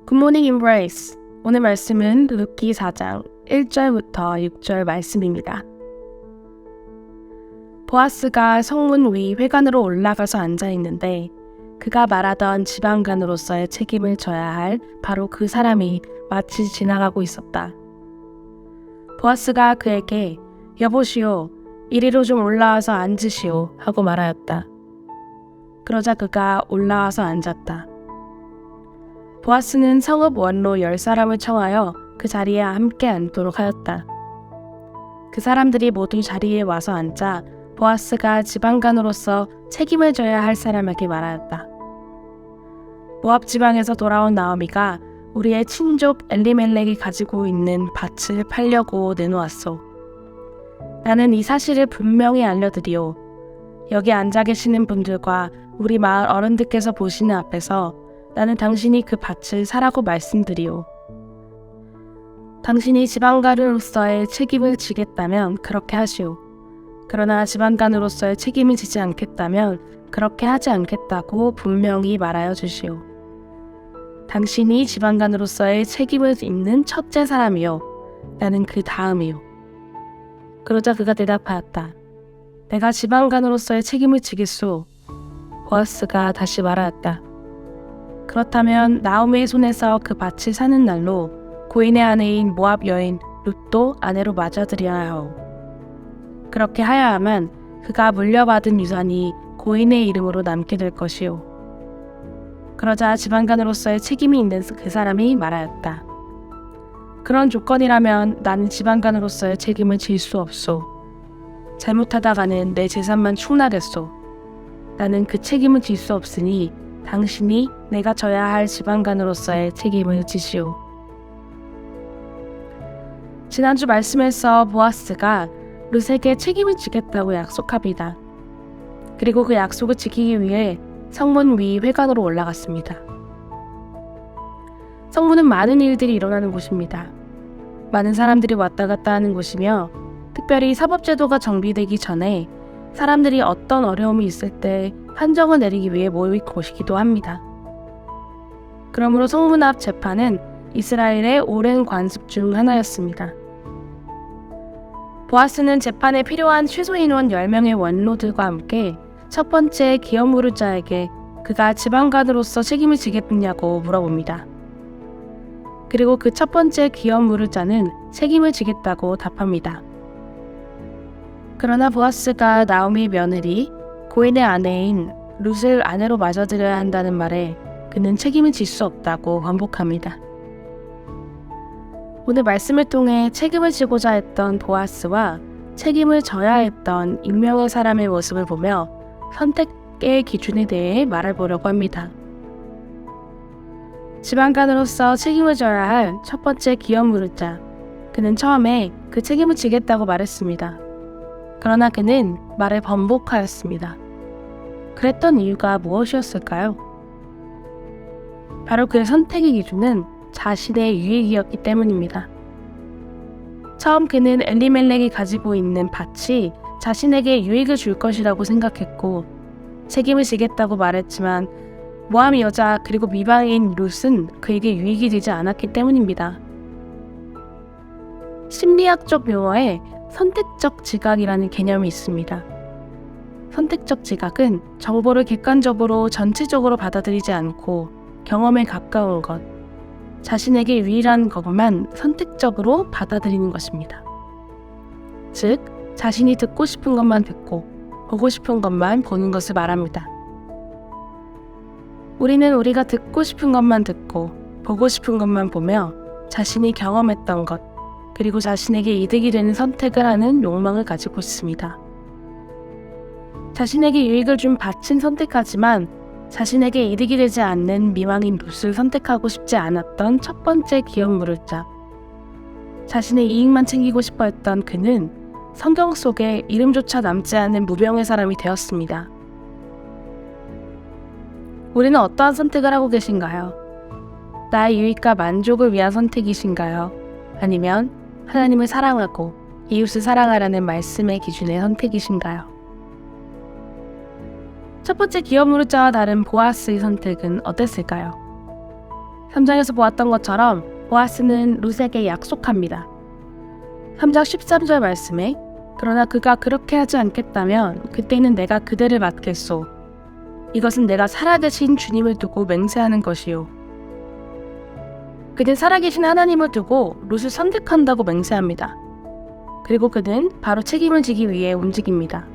굿모닝 임브레이스. 오늘 말씀은 룻기 4장 1절부터 6절 말씀입니다. 보아스가 성문 위 회관으로 올라가서 앉아있는데 그가 말하던 지방간으로서의 책임을 져야 할 바로 그 사람이 마치 지나가고 있었다. 보아스가 그에게 여보시오, 이리로 좀 올라와서 앉으시오 하고 말하였다. 그러자 그가 올라와서 앉았다. 보아스는 성읍 원로 10사람을 청하여 그 자리에 함께 앉도록 하였다. 그 사람들이 모두 자리에 와서 앉자 보아스가 지방간으로서 책임을 져야 할 사람에게 말하였다. 모압 지방에서 돌아온 나오미가 우리의 친족 엘리멜렉이 가지고 있는 밭을 팔려고 내놓았소. 나는 이 사실을 분명히 알려드리오. 여기 앉아 계시는 분들과 우리 마을 어른들께서 보시는 앞에서 나는 당신이 그 밭을 사라고 말씀드리오. 당신이 지방간으로서의 책임을 지겠다면 그렇게 하시오. 그러나 지방간으로서의 책임을 지지 않겠다면 그렇게 하지 않겠다고 분명히 말하여 주시오. 당신이 지방간으로서의 책임을 잇는 첫째 사람이요. 나는 그 다음이요. 그러자 그가 대답하였다. 내가 지방간으로서의 책임을 지겠소. 보아스가 다시 말하였다. 그렇다면 나오미의 손에서 그 밭을 사는 날로 고인의 아내인 모압 여인 룻도 아내로 맞아들여야 하오. 그렇게 하여야만 그가 물려받은 유산이 고인의 이름으로 남게 될 것이오. 그러자 지방간으로서의 책임이 있는 그 사람이 말하였다. 그런 조건이라면 나는 지방간으로서의 책임을 질 수 없소. 잘못하다가는 내 재산만 축나겠소. 나는 그 책임을 질 수 없으니 당신이 내가 져야 할 지방간으로서의 책임을 지시오. 지난주 말씀에서 보아스가 룻에게 책임을 지겠다고 약속합니다. 그리고 그 약속을 지키기 위해 성문 위 회관으로 올라갔습니다. 성문은 많은 일들이 일어나는 곳입니다. 많은 사람들이 왔다 갔다 하는 곳이며 특별히 사법제도가 정비되기 전에 사람들이 어떤 어려움이 있을 때 판정을 내리기 위해 모인 곳이기도 합니다. 그러므로 성문 앞 재판은 이스라엘의 오랜 관습 중 하나였습니다. 보아스는 재판에 필요한 최소 인원 10명의 원로들과 함께 첫 번째 기업 물을 자에게 그가 지방간으로서 책임을 지겠느냐고 물어봅니다. 그리고 그 첫 번째 기업 물을 자는 책임을 지겠다고 답합니다. 그러나 보아스가 나오미의 며느리 고인의 아내인 룻을 아내로 맞아들여야 한다는 말에 그는 책임을 질 수 없다고 반복합니다. 오늘 말씀을 통해 책임을 지고자 했던 보아스와 책임을 져야 했던 익명의 사람의 모습을 보며 선택의 기준에 대해 말해보려고 합니다. 지방간으로서 책임을 져야 할 첫 번째 기업 물을 자, 그는 처음에 그 책임을 지겠다고 말했습니다. 그러나 그는 말을 번복하였습니다. 그랬던 이유가 무엇이었을까요? 바로 그의 선택의 기준은 자신의 유익이었기 때문입니다. 처음 그는 엘리멜렉이 가지고 있는 밭이 자신에게 유익을 줄 것이라고 생각했고 책임을 지겠다고 말했지만 모함 여자 그리고 미방인 룻은 그에게 유익이 되지 않았기 때문입니다. 심리학적 용어에 선택적 지각이라는 개념이 있습니다. 선택적 지각은 정보를 객관적으로 전체적으로 받아들이지 않고 경험에 가까운 것, 자신에게 유일한 것만 선택적으로 받아들이는 것입니다. 즉, 자신이 듣고 싶은 것만 듣고 보고 싶은 것만 보는 것을 말합니다. 우리는 우리가 듣고 싶은 것만 듣고 보고 싶은 것만 보며 자신이 경험했던 것, 그리고 자신에게 이득이 되는 선택을 하는 욕망을 가지고 있습니다. 자신에게 유익을 준 밭은 선택하지만 자신에게 이득이 되지 않는 미망인 룻을 선택하고 싶지 않았던 첫 번째 기업 물을 자. 자신의 이익만 챙기고 싶어 했던 그는 성경 속에 이름조차 남지 않은 무명의 사람이 되었습니다. 우리는 어떠한 선택을 하고 계신가요? 나의 유익과 만족을 위한 선택이신가요? 아니면 하나님을 사랑하고 이웃을 사랑하라는 말씀의 기준의 선택이신가요? 첫 번째 기업 물을 자와 다른 보아스의 선택은 어땠을까요? 3장에서 보았던 것처럼 보아스는 룻에게 약속합니다. 3장 13절 말씀에 그러나 그가 그렇게 하지 않겠다면 그때는 내가 그대를 맡겠소. 이것은 내가 살아계신 주님을 두고 맹세하는 것이요. 그는 살아계신 하나님을 두고 룻을 선택한다고 맹세합니다. 그리고 그는 바로 책임을 지기 위해 움직입니다.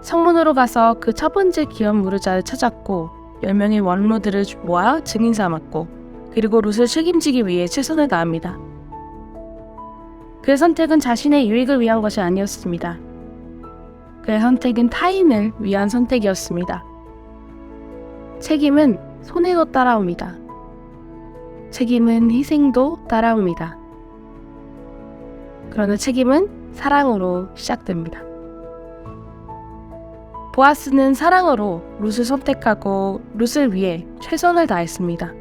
성문으로 가서 그 첫 번째 기업 무르자를 찾았고 10명의 원로들을 모아 증인 삼았고 그리고 룻을 책임지기 위해 최선을 다합니다. 그의 선택은 자신의 유익을 위한 것이 아니었습니다. 그의 선택은 타인을 위한 선택이었습니다. 책임은 손해도 따라옵니다. 책임은 희생도 따라옵니다. 그러나 책임은 사랑으로 시작됩니다. 보아스는 사랑으로 룻을 선택하고 룻을 위해 최선을 다했습니다.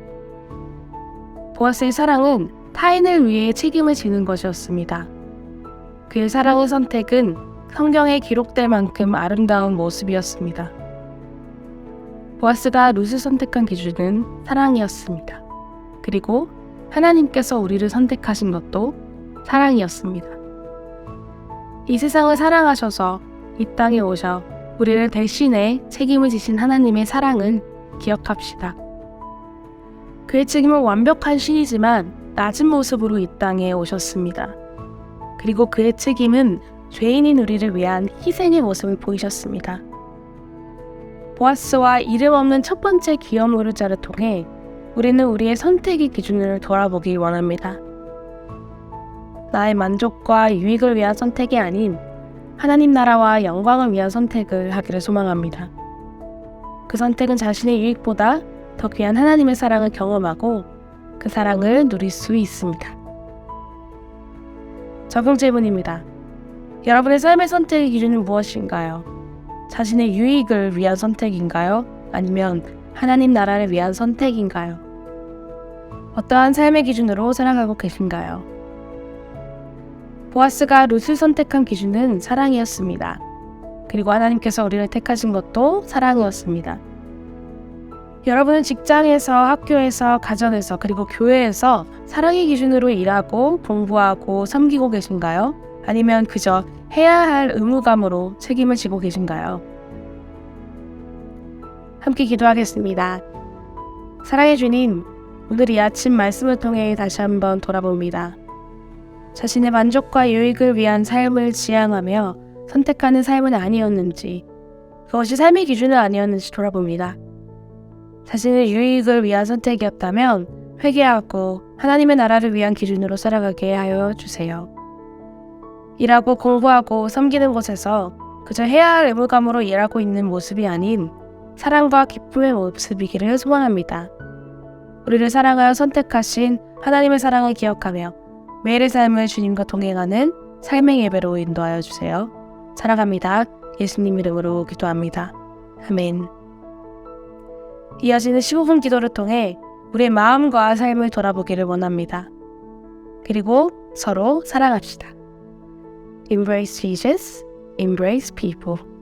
보아스의 사랑은 타인을 위해 책임을 지는 것이었습니다. 그의 사랑의 선택은 성경에 기록될 만큼 아름다운 모습이었습니다. 보아스가 룻을 선택한 기준은 사랑이었습니다. 그리고 하나님께서 우리를 선택하신 것도 사랑이었습니다. 이 세상을 사랑하셔서 이 땅에 오셔 우리를 대신해 책임을 지신 하나님의 사랑을 기억합시다. 그의 책임은 완벽한 신이지만 낮은 모습으로 이 땅에 오셨습니다. 그리고 그의 책임은 죄인인 우리를 위한 희생의 모습을 보이셨습니다. 보아스와 이름 없는 첫 번째 기업 무르자를 통해 우리는 우리의 선택의 기준을 돌아보기 원합니다. 나의 만족과 유익을 위한 선택이 아닌 하나님 나라와 영광을 위한 선택을 하기를 소망합니다. 그 선택은 자신의 유익보다 더 귀한 하나님의 사랑을 경험하고 그 사랑을 누릴 수 있습니다. 적용 질문입니다. 여러분의 삶의 선택의 기준은 무엇인가요? 자신의 유익을 위한 선택인가요? 아니면 하나님 나라를 위한 선택인가요? 어떠한 삶의 기준으로 살아가고 계신가요? 보아스가 룻을 선택한 기준은 사랑이었습니다. 그리고 하나님께서 우리를 택하신 것도 사랑이었습니다. 여러분은 직장에서, 학교에서, 가정에서, 그리고 교회에서 사랑의 기준으로 일하고 공부하고 섬기고 계신가요? 아니면 그저 해야 할 의무감으로 책임을 지고 계신가요? 함께 기도하겠습니다. 사랑의 주님, 오늘 이 아침 말씀을 통해 다시 한번 돌아봅니다. 자신의 만족과 유익을 위한 삶을 지향하며 선택하는 삶은 아니었는지, 그것이 삶의 기준은 아니었는지 돌아봅니다. 자신의 유익을 위한 선택이었다면 회개하고 하나님의 나라를 위한 기준으로 살아가게 하여 주세요. 일하고 공부하고 섬기는 곳에서 그저 해야 할 의무감으로 일하고 있는 모습이 아닌 사랑과 기쁨의 모습이기를 소망합니다. 우리를 사랑하여 선택하신 하나님의 사랑을 기억하며 매일의 삶을 주님과 동행하는 삶의 예배로 인도하여 주세요. 사랑합니다. 예수님 이름으로 기도합니다. 아멘. 이어지는 15분 기도를 통해 우리의 마음과 삶을 돌아보기를 원합니다. 그리고 서로 사랑합시다. Embrace Jesus, embrace people.